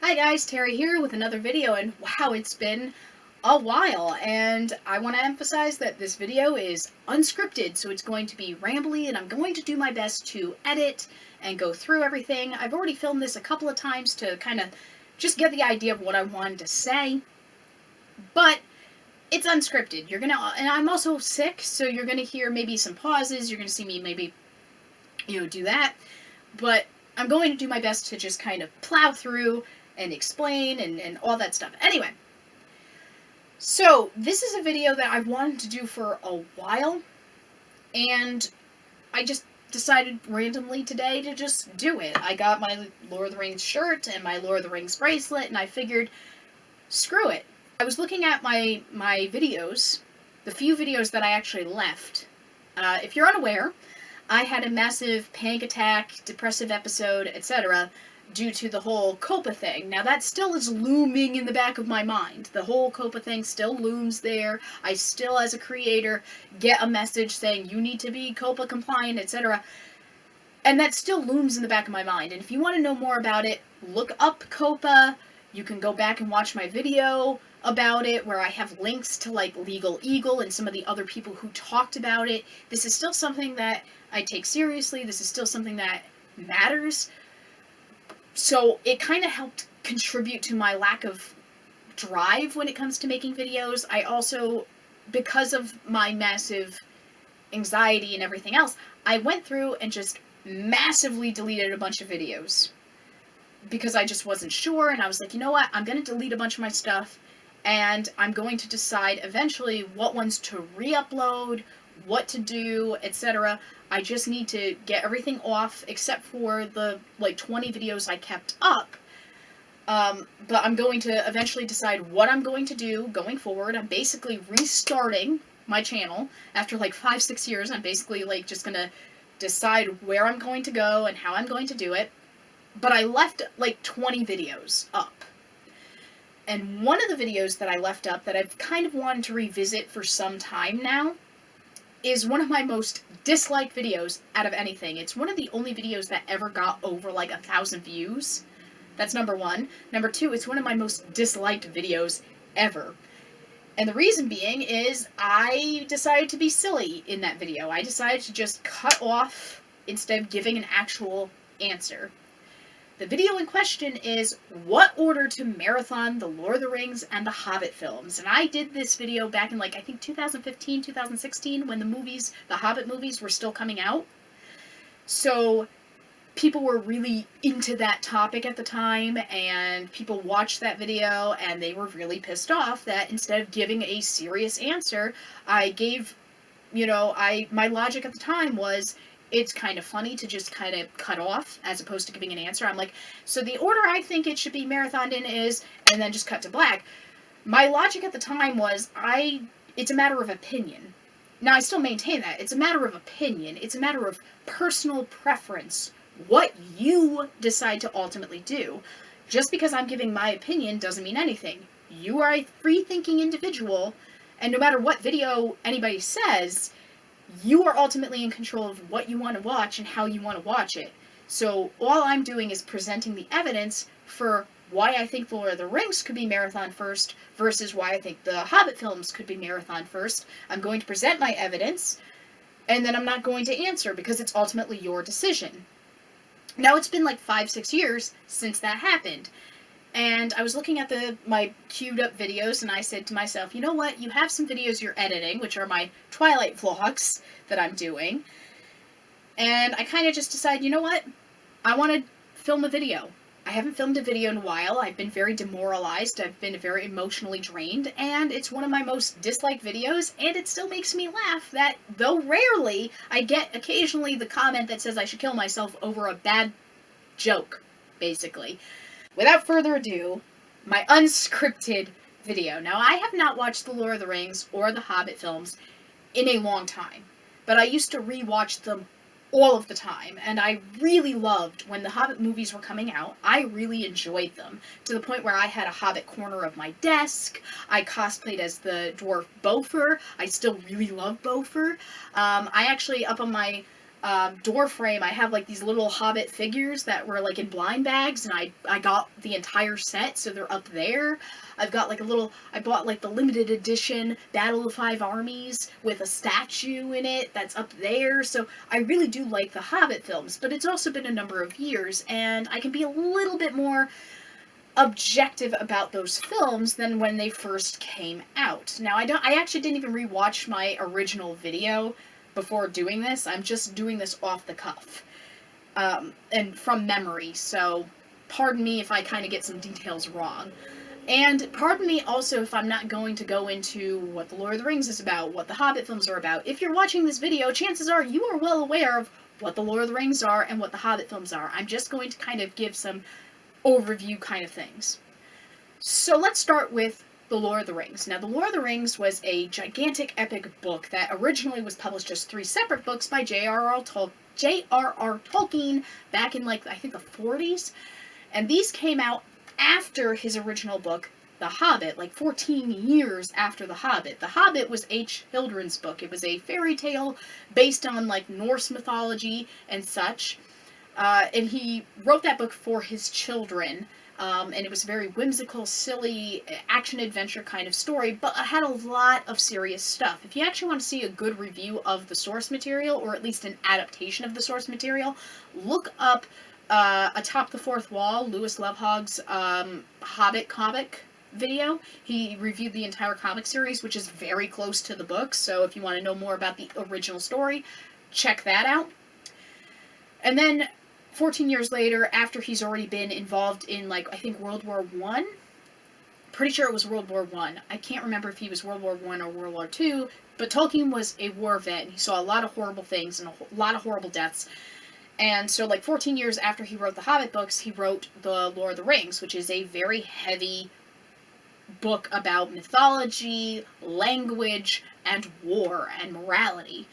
Hi guys, Terry here with another video, and wow, it's been a while, and I want to emphasize that this video is unscripted, so it's going to be rambly, and I'm going to do my best to edit and go through everything. I've already filmed this a couple of times to kind of just get the idea of what I wanted to say, but it's unscripted. And I'm also sick, so you're gonna hear maybe some pauses, you're gonna see me maybe, do that, but I'm going to do my best to just kind of plow through and explain and all that stuff. Anyway, so this is a video that I've wanted to do for a while, and I just decided randomly today to just do it. I got my Lord of the Rings shirt and my Lord of the Rings bracelet, and I figured, screw it. I was looking at my videos, the few videos that I actually left. If you're unaware, I had a massive panic attack, depressive episode, etc., due to the whole COPA thing. Now that still is looming in the back of my mind. The whole COPA thing still looms there. I still, as a creator, get a message saying you need to be COPA compliant, etc. And that still looms in the back of my mind. And if you want to know more about it, look up COPA. You can go back and watch my video about it, where I have links to like Legal Eagle and some of the other people who talked about it. This is still something that I take seriously. This is still something that matters. So it kind of helped contribute to my lack of drive when it comes to making videos. I also, because of my massive anxiety and everything else, I went through and just massively deleted a bunch of videos. Because I just wasn't sure, and I was like, you know what, I'm going to delete a bunch of my stuff, and I'm going to decide eventually what ones to re-upload, what to do, etc. I just need to get everything off, except for the, 20 videos I kept up. But I'm going to eventually decide what I'm going to do going forward. I'm basically restarting my channel after, 5-6 years. I'm basically, just gonna decide where I'm going to go and how I'm going to do it. But I left, 20 videos up. And one of the videos that I left up that I've kind of wanted to revisit for some time now is one of my most disliked videos out of anything. It's one of the only videos that ever got over 1,000 views. That's number one. Number two, it's one of my most disliked videos ever. And the reason being is I decided to be silly in that video. I decided to just cut off instead of giving an actual answer. The video in question is what order to marathon the Lord of the Rings and the Hobbit films. And I did this video back in I think 2015, 2016, when the Hobbit movies were still coming out. So people were really into that topic at the time, and people watched that video and they were really pissed off that instead of giving a serious answer, I gave, my logic at the time was, it's kind of funny to just kind of cut off as opposed to giving an answer. I'm like, so the order I think it should be marathoned in is, and then just cut to black. My logic at the time was, it's a matter of opinion. Now, I still maintain that. It's a matter of opinion. It's a matter of personal preference. What you decide to ultimately do. Just because I'm giving my opinion doesn't mean anything. You are a free-thinking individual, and no matter what video anybody says, you are ultimately in control of what you want to watch and how you want to watch it. So all I'm doing is presenting the evidence for why I think The Lord of the Rings could be marathon first versus why I think the Hobbit films could be marathon first. I'm going to present my evidence, and then I'm not going to answer because it's ultimately your decision. Now, it's been 5-6 years since that happened. And I was looking at my queued up videos, and I said to myself, you know what, you have some videos you're editing, which are my Twilight vlogs that I'm doing. And I kind of just decided, you know what, I want to film a video. I haven't filmed a video in a while. I've been very demoralized. I've been very emotionally drained. And it's one of my most disliked videos, and it still makes me laugh that, though rarely, I get occasionally the comment that says I should kill myself over a bad joke, basically. Without further ado, my unscripted video. Now, I have not watched The Lord of the Rings or the Hobbit films in a long time, but I used to rewatch them all of the time, and I really loved when the Hobbit movies were coming out. I really enjoyed them, to the point where I had a Hobbit corner of my desk. I cosplayed as the dwarf Beaufort. I still really love Beaufort. I actually, up on my door frame, I have like these little Hobbit figures that were like in blind bags, and I got the entire set, so they're up there. I've got like I bought like the limited edition Battle of Five Armies with a statue in it that's up there, so I really do like the Hobbit films, but it's also been a number of years, and I can be a little bit more objective about those films than when they first came out. Now, I actually didn't even rewatch my original video before doing this. I'm just doing this off the cuff, and from memory, so pardon me if I kind of get some details wrong. And pardon me also if I'm not going to go into what The Lord of the Rings is about, what the Hobbit films are about. If you're watching this video, chances are you are well aware of what The Lord of the Rings are and what the Hobbit films are. I'm just going to kind of give some overview kind of things. So let's start with The Lord of the Rings. Now, The Lord of the Rings was a gigantic epic book that originally was published as 3 separate books by J.R.R. Tolkien back in, like, I think the 40s. And these came out after his original book, The Hobbit, like 14 years after The Hobbit. The Hobbit was a children's book. It was a fairy tale based on, like, Norse mythology and such. And he wrote that book for his children. And it was a very whimsical, silly, action-adventure kind of story, but it had a lot of serious stuff. If you actually want to see a good review of the source material, or at least an adaptation of the source material, look up Atop the Fourth Wall, Lewis Lovehog's Hobbit comic video. He reviewed the entire comic series, which is very close to the book, so if you want to know more about the original story, check that out. And then 14 years later, after he's already been involved in, like, I think World War I. Pretty sure it was World War I. I can't remember if he was World War I or World War II, but Tolkien was a war vet, and he saw a lot of horrible things and a lot of horrible deaths. And so, like, 14 years after he wrote the Hobbit books, he wrote The Lord of the Rings, which is a very heavy book about mythology, language, and war, and morality.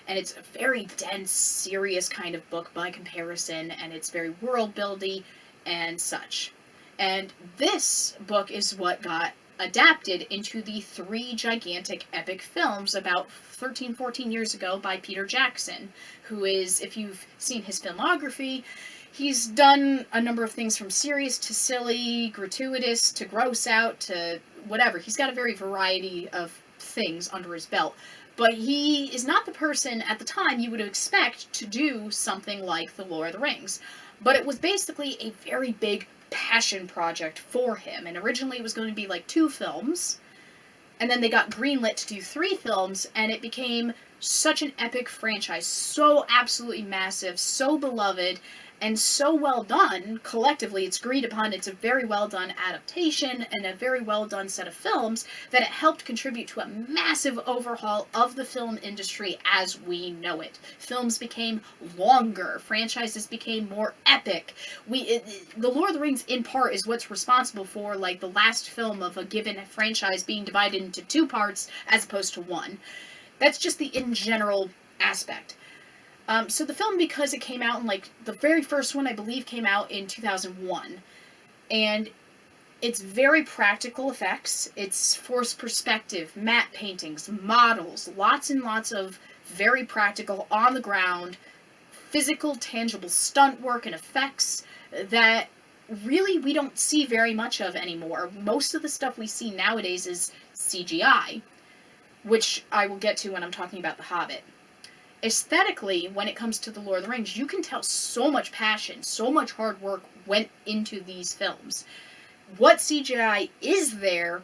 And it's a very dense, serious kind of book by comparison, and it's very world-building and such. And this book is what got adapted into the 3 gigantic epic films about 13, 14 years ago by Peter Jackson, who is, if you've seen his filmography, he's done a number of things from serious to silly, gratuitous to gross out to whatever. He's got a very variety of things under his belt. But he is not the person at the time you would expect to do something like The Lord of the Rings. But it was basically a very big passion project for him. And originally it was going to be like 2 films. And then they got greenlit to do 3 films. And it became such an epic franchise. So absolutely massive. So beloved. And so well done, collectively, it's agreed upon, it's a very well done adaptation and a very well done set of films that it helped contribute to a massive overhaul of the film industry as we know it. Films became longer, franchises became more epic. The Lord of the Rings, in part, is what's responsible for, like, the last film of a given franchise being divided into 2 parts as opposed to 1. That's just the in general aspect. So the film, because it came out in, like, the very first one, I believe, came out in 2001. And it's very practical effects. It's forced perspective, matte paintings, models, lots and lots of very practical, on-the-ground, physical, tangible stunt work and effects that really we don't see very much of anymore. Most of the stuff we see nowadays is CGI, which I will get to when I'm talking about The Hobbit. Aesthetically, when it comes to The Lord of the Rings, you can tell so much passion, so much hard work went into these films. What CGI is there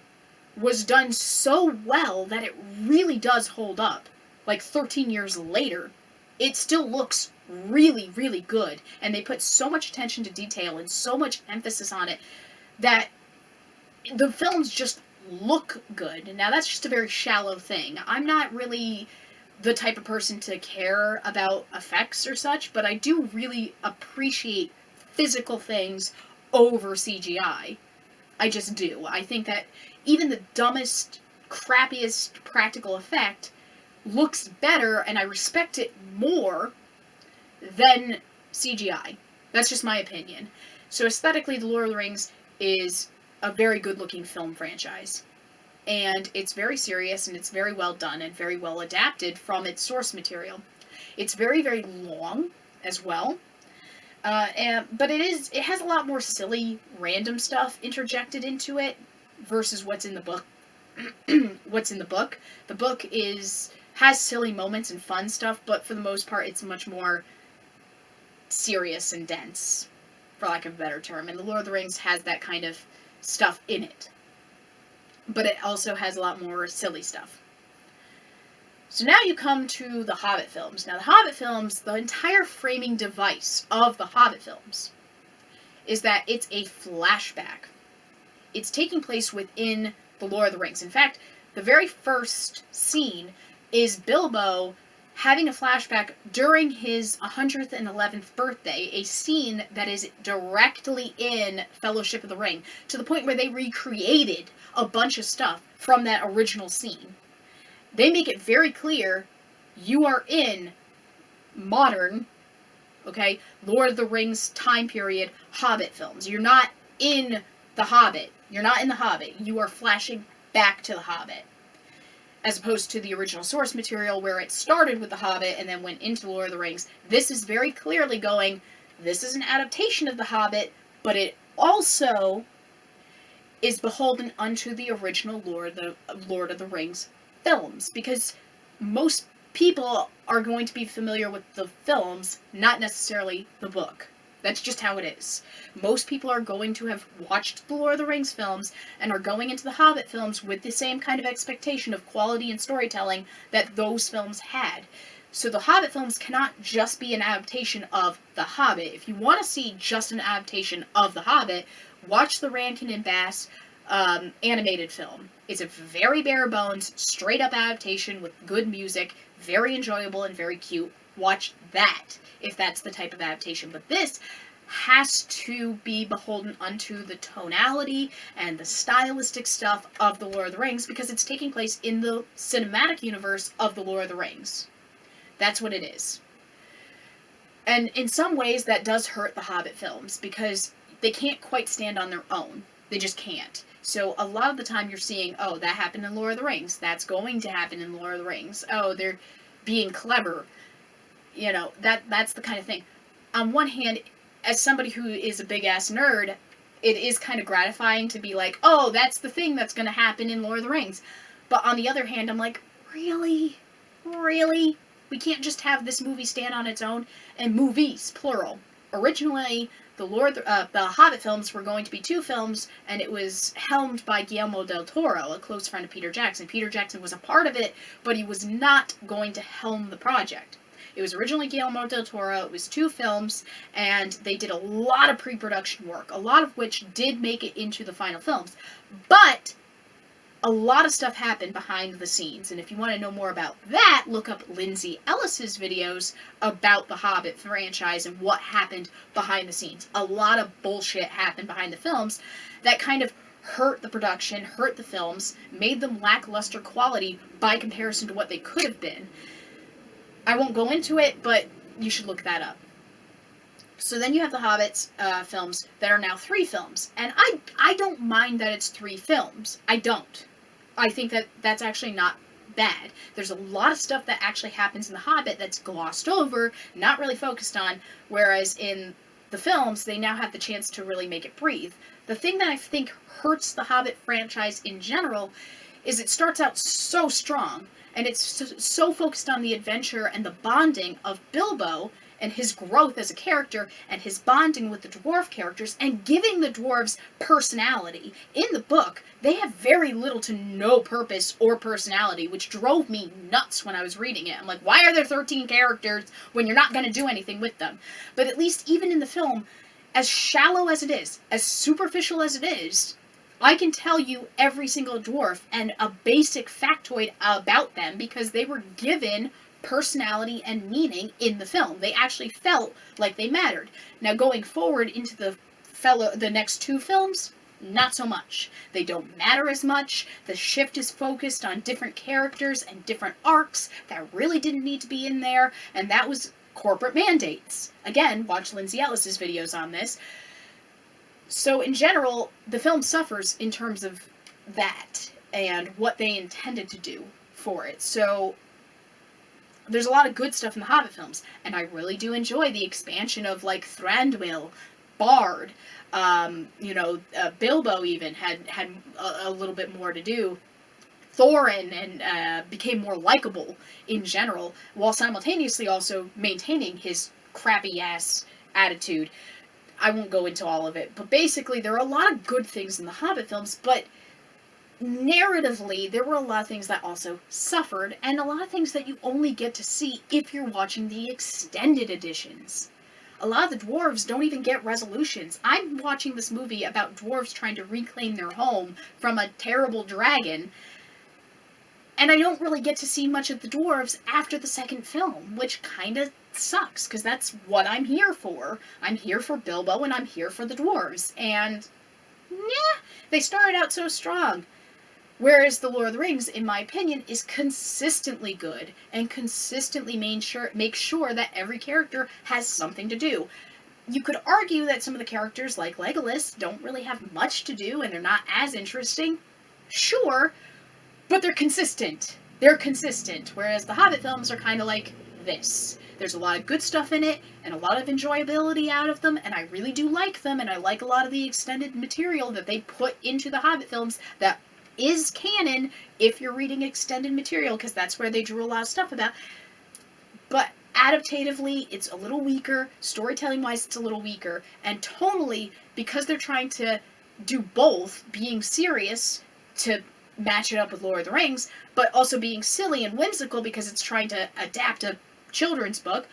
was done so well that it really does hold up. Like 13 years later, it still looks really, really good. And they put so much attention to detail and so much emphasis on it that the films just look good. Now, that's just a very shallow thing. I'm not really the type of person to care about effects or such, but I do really appreciate physical things over CGI. I just do. I think that even the dumbest, crappiest practical effect looks better, and I respect it more than CGI. That's just my opinion. So aesthetically, The Lord of the Rings is a very good-looking film franchise. And it's very serious, and it's very well done, and very well adapted from its source material. It's very, very long as well. But it has a lot more silly, random stuff interjected into it versus what's in the book. What's in the book. The book has silly moments and fun stuff, but for the most part, it's much more serious and dense, for lack of a better term. And The Lord of the Rings has that kind of stuff in it. But it also has a lot more silly stuff. So now you come to the Hobbit films. Now, the Hobbit films, the entire framing device of the Hobbit films is that it's a flashback. It's taking place within the Lord of the Rings. In fact, the very first scene is Bilbo having a flashback during his 111th birthday, a scene that is directly in Fellowship of the Ring, to the point where they recreated a bunch of stuff from that original scene. They make it very clear you are in modern, okay, Lord of the Rings time period Hobbit films. You're not in The Hobbit. You're not in The Hobbit. You are flashing back to The Hobbit. As opposed to the original source material where it started with The Hobbit and then went into Lord of the Rings. This is very clearly going, this is an adaptation of The Hobbit, but it also is beholden unto the original Lord of the Rings films, because most people are going to be familiar with the films, not necessarily the book. That's just how it is. Most people are going to have watched the Lord of the Rings films and are going into the Hobbit films with the same kind of expectation of quality and storytelling that those films had. So the Hobbit films cannot just be an adaptation of The Hobbit. If you want to see just an adaptation of The Hobbit, watch the Rankin and Bass animated film. It's a very bare bones, straight up adaptation with good music, very enjoyable and very cute. Watch that if that's the type of adaptation. But this has to be beholden unto the tonality and the stylistic stuff of The Lord of the Rings, because it's taking place in the cinematic universe of The Lord of the Rings. That's what it is. And in some ways that does hurt the Hobbit films, because they can't quite stand on their own. They just can't. So a lot of the time you're seeing, oh, that happened in Lord of the Rings. That's going to happen in Lord of the Rings. Oh, they're being clever. You know, that's the kind of thing. On one hand, as somebody who is a big-ass nerd, it is kind of gratifying to be like, oh, that's the thing that's going to happen in Lord of the Rings. But on the other hand, I'm like, really? Really? We can't just have this movie stand on its own? And movies, plural. Originally, the Hobbit films were going to be 2 films, and it was helmed by Guillermo del Toro, a close friend of Peter Jackson. Peter Jackson was a part of it, but he was not going to helm the project. It was originally Guillermo del Toro. It was 2 films, and they did a lot of pre-production work, a lot of which did make it into the final films. But a lot of stuff happened behind the scenes, and if you want to know more about that, look up Lindsay Ellis's videos about the Hobbit franchise and what happened behind the scenes. A lot of bullshit happened behind the films that kind of hurt the production, hurt the films, made them lackluster quality by comparison to what they could have been. I won't go into it, but you should look that up. So then you have the Hobbit films that are now 3 films, and I don't mind that it's 3 films. I don't. I think that that's actually not bad. There's a lot of stuff that actually happens in The Hobbit that's glossed over, not really focused on, whereas in the films, they now have the chance to really make it breathe. The thing that I think hurts the Hobbit franchise in general is it starts out so strong, and it's so focused on the adventure and the bonding of Bilbo and his growth as a character and his bonding with the dwarf characters and giving the dwarves personality. In the book, they have very little to no purpose or personality, which drove me nuts when I was reading it. I'm like, why are there 13 characters when you're not going to do anything with them? But at least even in the film, as shallow as it is, as superficial as it is, I can tell you every single dwarf and a basic factoid about them because they were given personality and meaning in the film. They actually felt like they mattered. Now going forward into the next 2 films, not so much. They don't matter as much. The shift is focused on different characters and different arcs that really didn't need to be in there, and that was corporate mandates. Again, watch Lindsay Ellis's videos on this. So in general, the film suffers in terms of that and what they intended to do for it. So there's a lot of good stuff in the Hobbit films, and I really do enjoy the expansion of, like, Thranduil, Bard, Bilbo even had a little bit more to do. Thorin and became more likable in general, while simultaneously also maintaining his crappy ass attitude. I won't go into all of it, but basically there are a lot of good things in the Hobbit films, but narratively there were a lot of things that also suffered, and a lot of things that you only get to see if you're watching the extended editions. A lot of the dwarves don't even get resolutions. I'm watching this movie about dwarves trying to reclaim their home from a terrible dragon, and I don't really get to see much of the dwarves after the second film, which kind of sucks, because that's what I'm here for. I'm here for Bilbo, and I'm here for the dwarves, and yeah, they started out so strong. Whereas The Lord of the Rings, in my opinion, is consistently good, and consistently make sure that every character has something to do. You could argue that some of the characters, like Legolas, don't really have much to do, and they're not as interesting. Sure, but they're consistent. They're consistent, whereas the Hobbit films are kind of like this. There's a lot of good stuff in it, and a lot of enjoyability out of them, and I really do like them, and I like a lot of the extended material that they put into the Hobbit films that is canon if you're reading extended material, because that's where they drew a lot of stuff about. But adaptatively, it's a little weaker. Storytelling-wise, it's a little weaker. And tonally, because they're trying to do both, being serious to match it up with Lord of the Rings, but also being silly and whimsical because it's trying to adapt a children's book,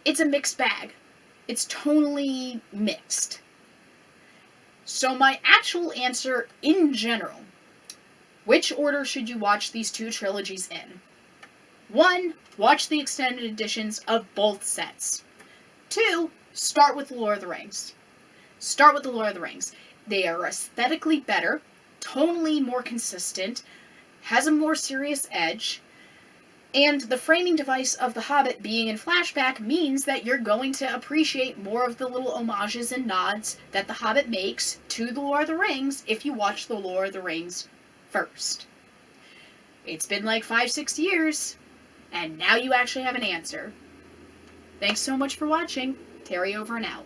it's a mixed bag. It's tonally mixed. So my actual answer in general, which order should you watch these two trilogies in? 1, watch the extended editions of both sets. 2, start with The Lord of the Rings. Start with The Lord of the Rings. They are aesthetically better, tonally more consistent, has a more serious edge, and the framing device of The Hobbit being in flashback means that you're going to appreciate more of the little homages and nods that The Hobbit makes to The Lord of the Rings if you watch The Lord of the Rings first. It's been like 5-6 years, and now you actually have an answer. Thanks so much for watching. Terry over and out.